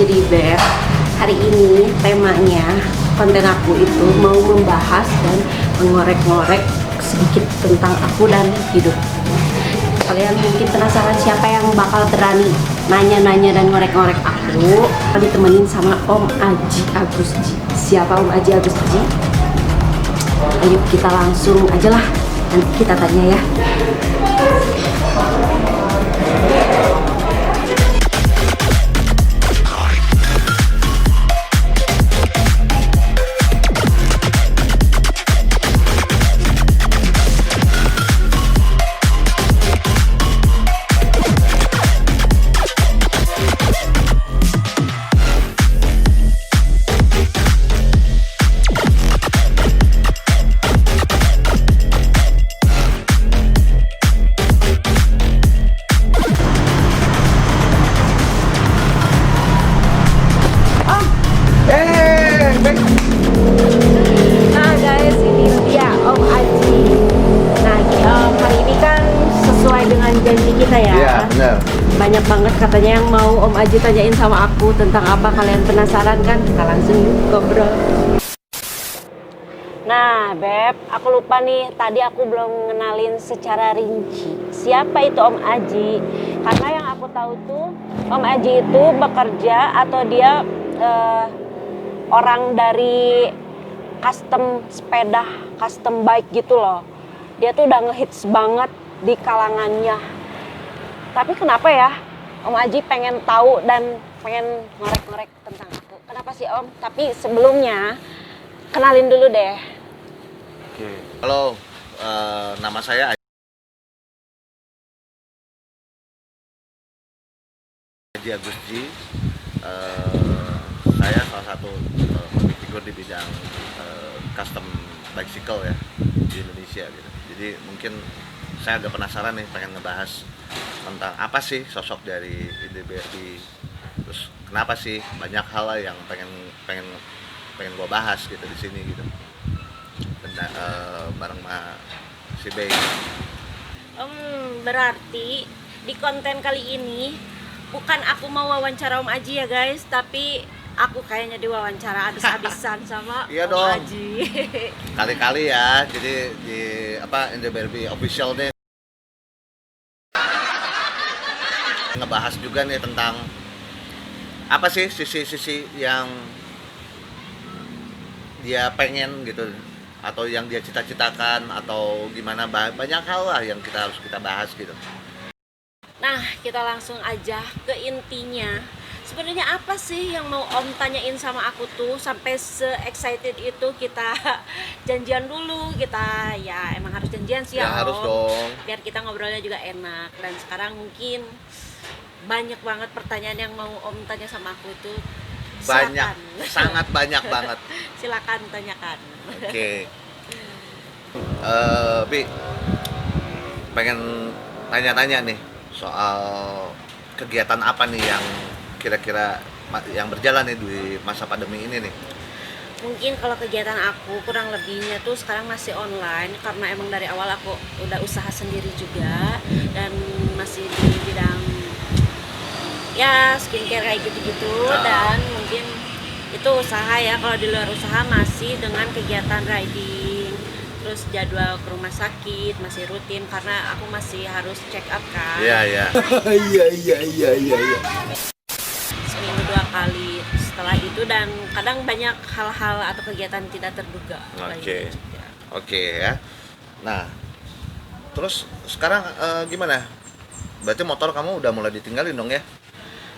Jadi Beb, hari ini temanya konten aku itu mau membahas dan mengorek-ngorek sedikit tentang aku dan hidup. Kalian mungkin penasaran siapa yang bakal berani nanya-nanya dan ngorek-ngorek aku. Ditemenin sama Om Aji Agusji. Siapa Om Aji Agusji? Ayo kita langsung aja lah, nanti kita tanya ya. Nah guys, ini dia Om Aji. Nah hari ini kan sesuai dengan janji kita ya. Iya benar. Banyak banget katanya yang mau Om Aji tanyain sama aku tentang apa. Kalian penasaran kan? Kita langsung ngobrol. Nah Beb, aku lupa nih, tadi aku belum ngenalin secara rinci siapa itu Om Aji. Karena yang aku tahu tuh Om Aji itu bekerja atau dia orang dari custom sepeda, custom bike gitu loh. Dia tuh udah ngehits banget di kalangannya. Tapi kenapa ya Om Aji pengen tahu dan pengen ngorek-ngorek tentang aku? Kenapa sih Om? Tapi sebelumnya kenalin dulu deh. Oke. Halo, nama saya Aji Agusji. Saya salah satu figur di bidang custom bicycle ya di Indonesia gitu. Jadi mungkin saya agak penasaran nih, pengen ngebahas tentang apa sih sosok dari INDBRD. Terus kenapa sih banyak hal lah yang pengen gua bahas gitu di sini gitu. Dan bareng sama si Bey. Berarti di konten kali ini bukan aku mau wawancara Om Aji ya guys, tapi aku kayaknya diwawancara abis-abisan sama Iya Om dong. Aji. Kali-kali ya, jadi di INDBRD official nih ngebahas juga nih tentang apa sih sisi-sisi yang dia pengen gitu, atau yang dia cita-citakan, atau gimana, banyak hal lah yang harus kita bahas gitu. Nah, kita langsung aja ke intinya. Sebenarnya apa sih yang mau Om tanyain sama aku tuh sampai se-excited itu? Kita janjian dulu, kita ya emang harus janjian sih ya Om. Harus dong. Biar kita ngobrolnya juga enak. Dan sekarang mungkin banyak banget pertanyaan yang mau Om tanya sama aku tuh. Banyak, sangat banyak banget. Silakan tanyakan. Oke. Bi, pengen tanya-tanya nih soal kegiatan apa nih yang kira-kira yang berjalan nih di masa pandemi ini nih? Mungkin kalau kegiatan aku kurang lebihnya tuh sekarang masih online karena emang dari awal aku udah usaha sendiri juga dan masih di bidang ya skincare kayak gitu-gitu dan mungkin itu usaha ya. Kalau di luar usaha masih dengan kegiatan riding, terus jadwal ke rumah sakit masih rutin karena aku masih harus check up kan. Iya, iya. Iya. Seminggu 2 kali setelah itu, dan kadang banyak hal-hal atau kegiatan tidak terduga Oke. lainnya juga. Oke ya. Nah, terus sekarang gimana? Berarti motor kamu udah mulai ditinggalin dong ya?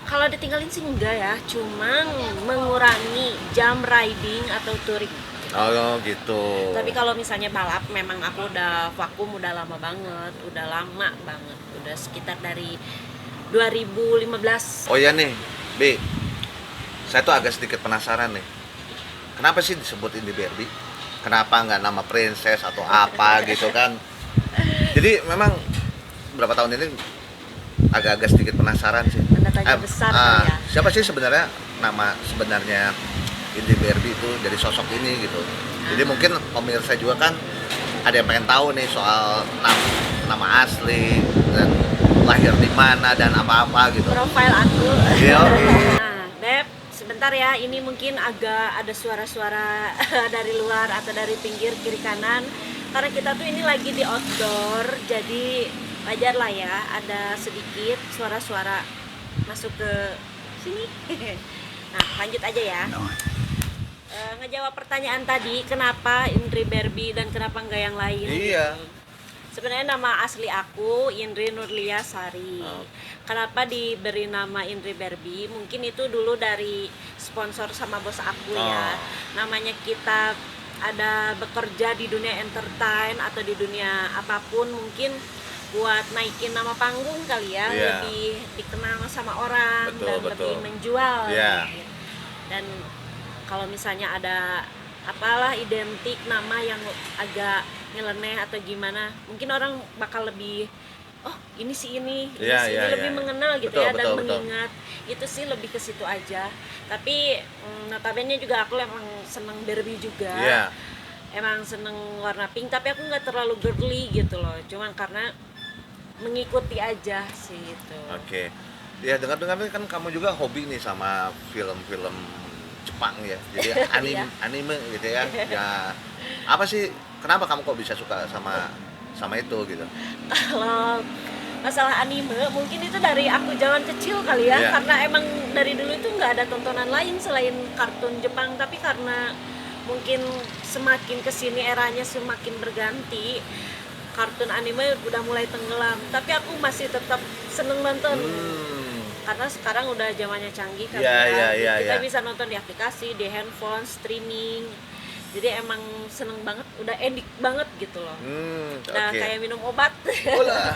Kalau ditinggalin sih enggak ya, cuman mengurangi jam riding atau touring. Oh gitu. Tapi kalau misalnya balap memang aku udah vakum udah lama banget, udah sekitar dari 2015. Oh iya nih, B. Saya tuh agak sedikit penasaran nih. Kenapa sih disebut Indie Barbie? Kenapa nggak nama princess atau apa gitu kan? Jadi memang berapa tahun ini agak-agak sedikit penasaran sih. Tanda tanya besar kali ya. Siapa sih sebenarnya nama sebenarnya Indie Barbie itu dari sosok ini gitu. Jadi mungkin pemirsa juga kan ada yang pengen tahu nih soal nama asli dan lahir di mana dan apa-apa gitu. Profil aku. Iya, oke. Nah, Beb, sebentar ya, ini mungkin agak ada suara-suara dari luar atau dari pinggir kiri kanan karena kita tuh ini lagi di outdoor, jadi wajar lah ya ada sedikit suara-suara masuk ke sini. Nah, lanjut aja ya. Ngejawab pertanyaan tadi, kenapa Indri Barbie dan kenapa enggak yang lain? Iya. Gitu. Sebenarnya nama asli aku Indri Nurlia Sari. Oh. Kenapa diberi nama Indri Barbie? Mungkin itu dulu dari sponsor sama bos aku ya. Namanya kita ada bekerja di dunia entertain atau di dunia apapun, mungkin buat naikin nama panggung kali ya, Iya. lebih dikenal sama orang Betul, dan betul. lebih menjual. Iya. gitu. Dan kalau misalnya ada apalah identik nama yang agak nyeleneh atau gimana, mungkin orang bakal lebih ini sih ini Iya, sih iya, ini lebih iya. mengenal gitu Betul, ya, dan betul, betul. mengingat. Itu sih lebih ke situ aja. Tapi notabene juga aku emang seneng Barbie juga. Iya. Emang seneng warna pink, tapi aku nggak terlalu girly gitu loh, cuman karena mengikuti aja sih itu. Oke. Ya dengar-dengar kan kamu juga hobi nih sama film-film Jepang ya. Jadi Iya. anime gitu ya. Ya apa sih, kenapa kamu kok bisa suka sama itu gitu? Kalau masalah anime mungkin itu dari aku zaman kecil kali ya. Iya. Karena emang dari dulu itu nggak ada tontonan lain selain kartun Jepang, tapi karena mungkin semakin kesini eranya semakin berganti, kartun anime udah mulai tenggelam, tapi aku masih tetap seneng nonton. Karena sekarang udah zamannya canggih kan, Iya, kita iya. bisa nonton di aplikasi, di handphone, streaming. Jadi emang seneng banget, udah edik banget gitu loh. Udah Oke. kayak minum obat. Bola.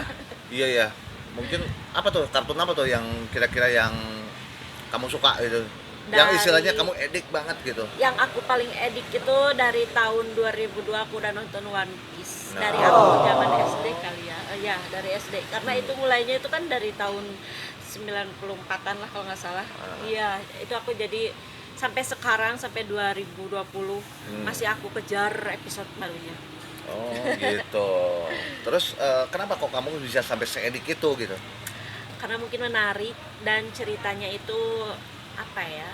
Iya ya. Mungkin apa tuh kartun apa tuh yang kira-kira yang kamu suka gitu? Yang istilahnya kamu edik banget gitu. Yang aku paling edik itu dari tahun 2002 aku udah nonton One Piece. Nah. Dari aku zaman SD kali ya. Ya, dari SD. Karena itu mulainya itu kan dari tahun 94-an lah kalau nggak salah. Iya, itu aku jadi sampai sekarang sampai 2020 masih aku kejar episode barunya. Oh gitu. Terus kenapa kok kamu bisa sampai seedik itu gitu? Karena mungkin menarik dan ceritanya itu apa ya,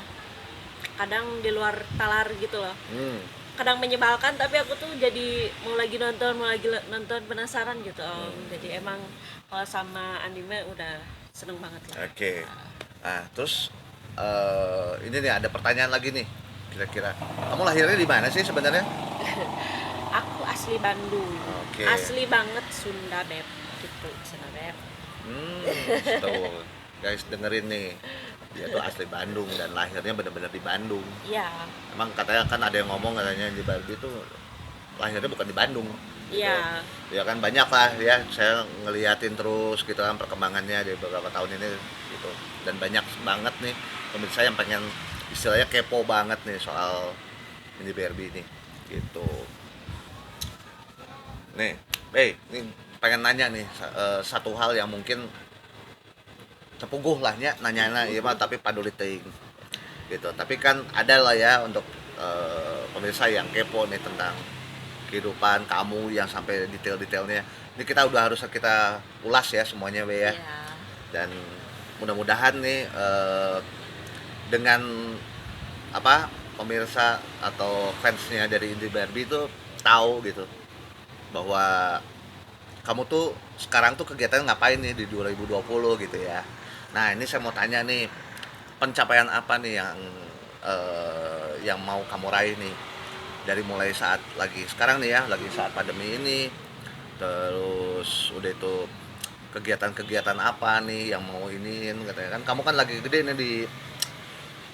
kadang di luar talar gitu loh. Kadang menyebalkan, tapi aku tuh jadi mau lagi nonton penasaran gitu. Jadi emang kalau sama anime udah seneng banget lah. Oke. Nah terus ini nih ada pertanyaan lagi nih. Kira-kira kamu lahirnya di mana sih sebenarnya? Aku asli Bandung. Oke. Asli banget Sunda Beb gitu, Sunda Beb. Tuh guys dengerin nih. Dia tuh asli Bandung dan lahirnya benar-benar di Bandung. Iya. Emang katanya kan ada yang ngomong katanya di Barbie tuh lahirnya bukan di Bandung. Gitu. Iya. Ya kan banyak lah ya, saya ngeliatin terus gitu kan perkembangannya di beberapa tahun ini gitu. Dan banyak banget nih pemirsa yang pengen istilahnya kepo banget nih soal ini Barbie ini gitu. Nih, ini pengen nanya nih satu hal yang mungkin tepuguh lah nya nanya iya mah tapi paduli teuing. gitu. Tapi kan ada lah ya untuk pemirsa yang kepo nih tentang kehidupan kamu yang sampai detail-detailnya. Ini kita udah harus kita ulas ya semuanya Be ya. Iya. Dan mudah-mudahan nih dengan apa pemirsa atau fansnya dari Indie Barbie itu tahu gitu bahwa kamu tuh sekarang tuh kegiatan ngapain nih di 2020 gitu ya. Nah ini saya mau tanya nih, pencapaian apa nih yang mau kamu raih nih dari mulai saat lagi sekarang nih ya, lagi saat pandemi ini, terus udah itu kegiatan-kegiatan apa nih yang mau iniin katanya kan kamu kan lagi gede nih di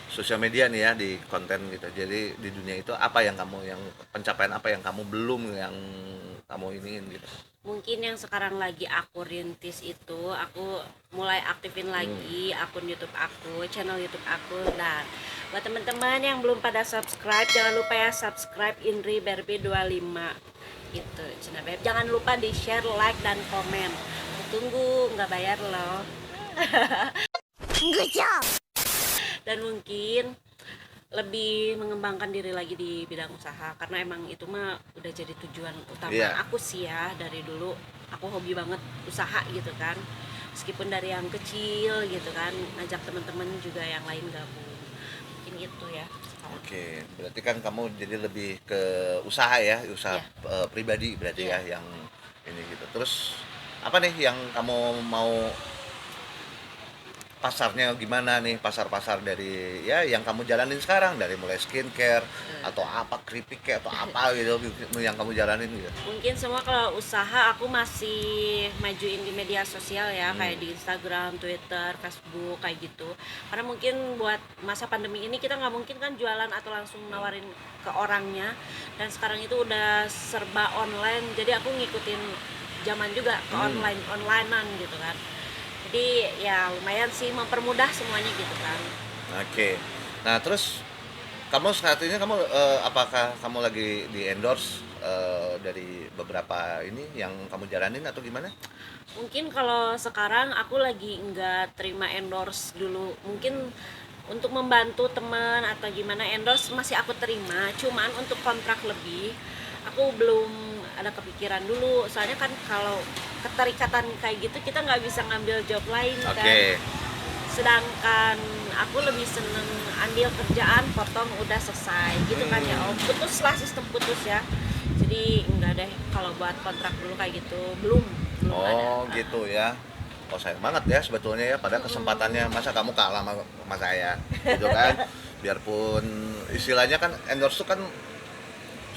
sosial media nih ya, di konten gitu. Jadi di dunia itu apa yang pencapaian apa yang kamu belum yang kamu iniin gitu. Mungkin yang sekarang lagi aku rintis itu, aku mulai aktifin lagi akun YouTube aku, channel YouTube aku. Dan buat teman-teman yang belum pada subscribe, jangan lupa ya subscribe Indri Barbie 25 gitu. Cina Beb, jangan lupa di share, like dan komen. Tunggu, nggak bayar loh. Good job. Dan mungkin lebih mengembangkan diri lagi di bidang usaha, karena emang itu mah udah jadi tujuan utama aku sih ya. Dari dulu aku hobi banget usaha gitu kan, meskipun dari yang kecil gitu kan, ngajak teman-teman juga yang lain gabung, mungkin gitu ya. Oke, berarti kan kamu jadi lebih ke usaha ya, usaha pribadi berarti ya yang ini gitu. Terus apa nih yang kamu mau pasarnya gimana nih, pasar-pasar dari ya yang kamu jalanin sekarang, dari mulai skincare atau apa keripik kayak atau apa gitu yang kamu jalanin gitu. Mungkin semua kalau usaha aku masih majuin di media sosial ya, kayak di Instagram, Twitter, Facebook kayak gitu. Karena mungkin buat masa pandemi ini kita nggak mungkin kan jualan atau langsung nawarin ke orangnya, dan sekarang itu udah serba online, jadi aku ngikutin zaman juga ke onlinean gitu kan. Jadi ya lumayan sih mempermudah semuanya gitu kan. Oke. Nah, terus kamu saat ini apakah kamu lagi di endorse dari beberapa ini yang kamu jalanin atau gimana? Mungkin kalau sekarang aku lagi nggak terima endorse dulu. Mungkin untuk membantu teman atau gimana endorse masih aku terima. Cuman untuk kontrak lebih aku belum ada kepikiran dulu. Soalnya kan kalau keterikatan kayak gitu kita nggak bisa ngambil job lain kan. Sedangkan aku lebih seneng ambil kerjaan potong udah selesai gitu kan ya. Putus lah, sistem putus ya. Jadi enggak deh kalau buat kontrak dulu kayak gitu belum ada. Gitu ya. Oh sayang banget ya sebetulnya ya, pada kesempatannya masa kamu kalah sama saya gitu kan. Biarpun istilahnya kan endorse itu kan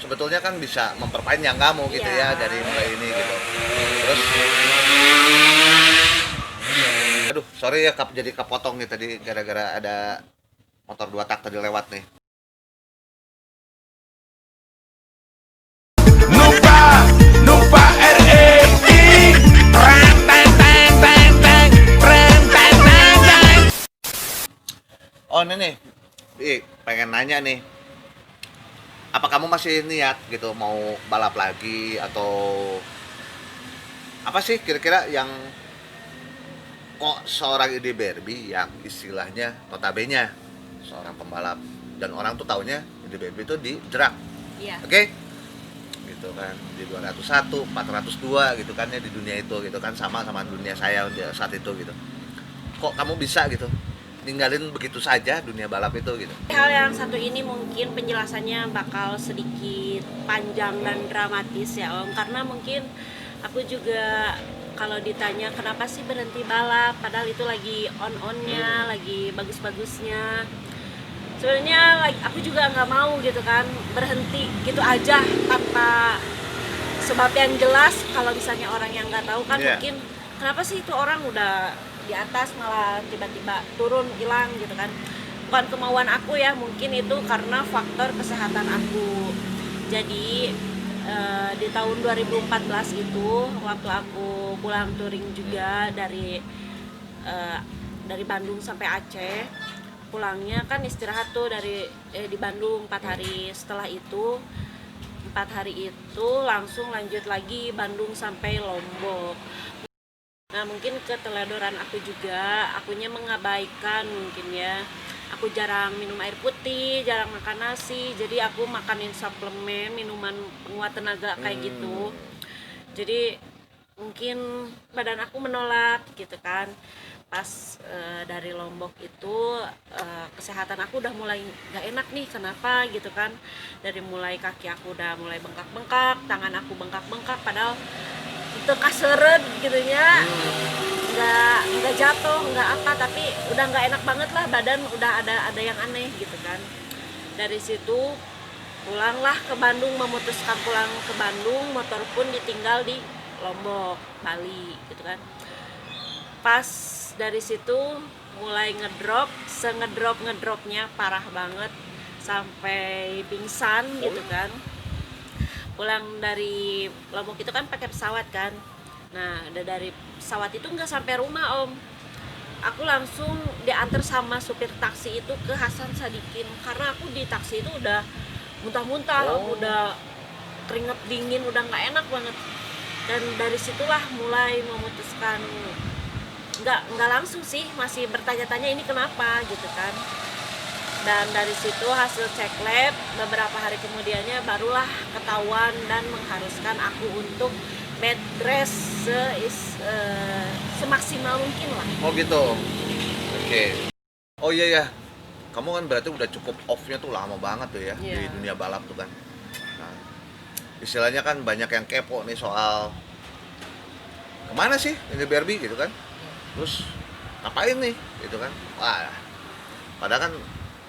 sebetulnya kan bisa memperpanjang kamu gitu ya dari mulai ini gitu. Terus aduh sorry ya jadi kepotong nih tadi gara-gara ada motor 2 tak tadi lewat nih. Nupa REI Rang tang tang tang tang Rang tang tang tang. Oh ini nih pengen nanya nih, apa kamu masih niat gitu mau balap lagi atau apa sih kira-kira yang kok seorang Indie Barbie yang istilahnya notabene seorang pembalap dan orang tuh taunya Indie Barbie itu di drag, oke? Gitu kan di 201, 402 gitu kan ya di dunia itu gitu kan, sama dunia saya saat itu gitu. Kok kamu bisa gitu ninggalin begitu saja dunia balap itu gitu? Hal yang satu ini mungkin penjelasannya bakal sedikit panjang dan dramatis ya Om, karena mungkin aku juga kalau ditanya kenapa sih berhenti balap padahal itu lagi on-onnya, lagi bagus-bagusnya. Sebenarnya aku juga nggak mau gitu kan berhenti gitu aja tanpa sebab yang jelas. Kalau misalnya orang yang nggak tahu kan mungkin kenapa sih itu orang udah di atas malah tiba-tiba turun hilang gitu kan. Bukan kemauan aku ya, mungkin itu karena faktor kesehatan aku. Jadi di tahun 2014 itu waktu aku pulang touring juga dari Bandung sampai Aceh, pulangnya kan istirahat tuh di Bandung 4 hari. Setelah itu 4 hari itu langsung lanjut lagi Bandung sampai Lombok. Nah mungkin keteledoran aku juga, akunya mengabaikan mungkin ya aku jarang minum air putih, jarang makan nasi, jadi aku makanin suplemen, minuman penguat tenaga kayak gitu. Jadi mungkin badan aku menolak gitu kan. Pas dari Lombok itu kesehatan aku udah mulai nggak enak nih, kenapa gitu kan. Dari mulai kaki aku udah mulai bengkak-bengkak, tangan aku bengkak-bengkak, padahal itu kaseret gitu ya, nggak jatuh nggak apa, tapi udah nggak enak banget lah, badan udah ada yang aneh gitu kan. Dari situ pulanglah ke Bandung, memutuskan pulang ke Bandung, motor pun ditinggal di Lombok, Bali gitu kan. Pas dari situ mulai ngedrop, ngedropnya parah banget sampai pingsan gitu kan. Pulang dari Lombok itu kan pakai pesawat kan. Nah, dari pesawat itu nggak sampai rumah Om, aku langsung diantar sama supir taksi itu ke Hasan Sadikin, karena aku di taksi itu udah muntah-muntah, udah keringet dingin, udah nggak enak banget. Dan dari situlah mulai memutuskan, nggak langsung sih, masih bertanya-tanya ini kenapa gitu kan. Dan dari situ hasil cek lab beberapa hari kemudiannya barulah ketahuan dan mengharuskan aku untuk bed rest semaksimal mungkin lah. Oh gitu. Oke. Oh iya ya. Kamu kan berarti udah cukup off-nya tuh lama banget tuh ya di Iya. dunia balap tuh kan. Nah, istilahnya kan banyak yang kepo nih soal kemana sih ini BRB gitu kan. Terus ngapain nih gitu kan. Wah, padahal kan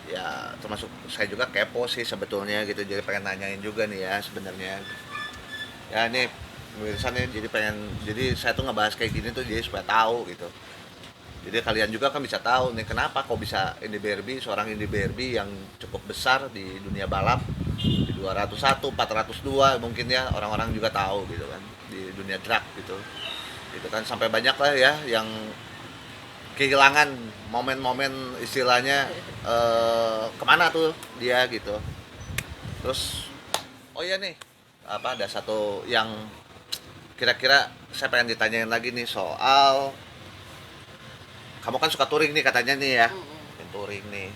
ya termasuk saya juga kepo sih sebetulnya gitu, jadi pengen nanyain juga nih ya sebenarnya. Ya ini pemirsa nih, jadi saya tuh ngebahas kayak gini tuh jadi supaya tahu gitu. Jadi kalian juga kan bisa tahu nih kenapa kok bisa Indy BRB, seorang Indy BRB yang cukup besar di dunia balap, di 201, 402 mungkin ya orang-orang juga tahu gitu kan, di dunia drag gitu. Gitu kan sampai banyak lah ya yang kehilangan momen-momen istilahnya kemana tuh dia gitu. Terus oh iya nih, apa ada satu yang kira-kira saya pengen ditanyain lagi nih soal kamu kan suka touring nih katanya nih ya. Touring nih.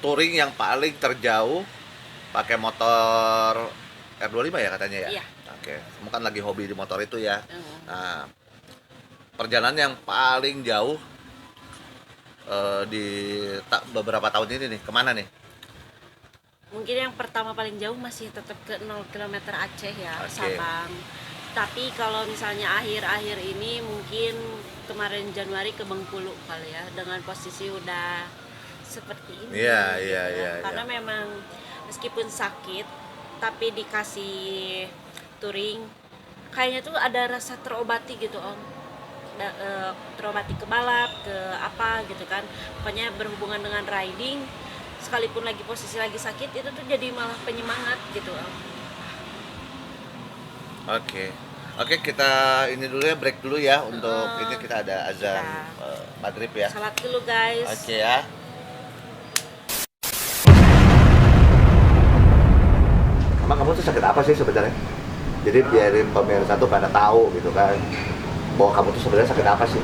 Touring yang paling terjauh pakai motor R25 ya katanya ya? Iya. Oke, kamu kan lagi hobi di motor itu ya. Nah, perjalanan yang paling jauh di beberapa tahun ini nih, kemana nih? Mungkin yang pertama paling jauh masih tetap ke 0 km Aceh ya, Oke. Sabang. Tapi kalau misalnya akhir-akhir ini mungkin kemarin Januari ke Bengkulu kali ya, dengan posisi udah seperti ini. Iya, gitu iya, kan. iya, Karena iya. memang meskipun sakit, tapi dikasih touring, kayaknya tuh ada rasa terobati gitu Om. Terobati ke balap, ke apa gitu kan. Pokoknya berhubungan dengan riding, sekalipun lagi posisi lagi sakit, itu tuh jadi malah penyemangat gitu Om. Oke. Oke, kita ini dulu ya, break dulu ya untuk ini kita ada azan maghrib ya. Salat dulu guys. Oke ya. Emang kamu tuh sakit apa sih sebenarnya? Jadi biarin pemirsa tuh pada tahu gitu kan, bahwa kamu tuh sebenarnya sakit apa sih?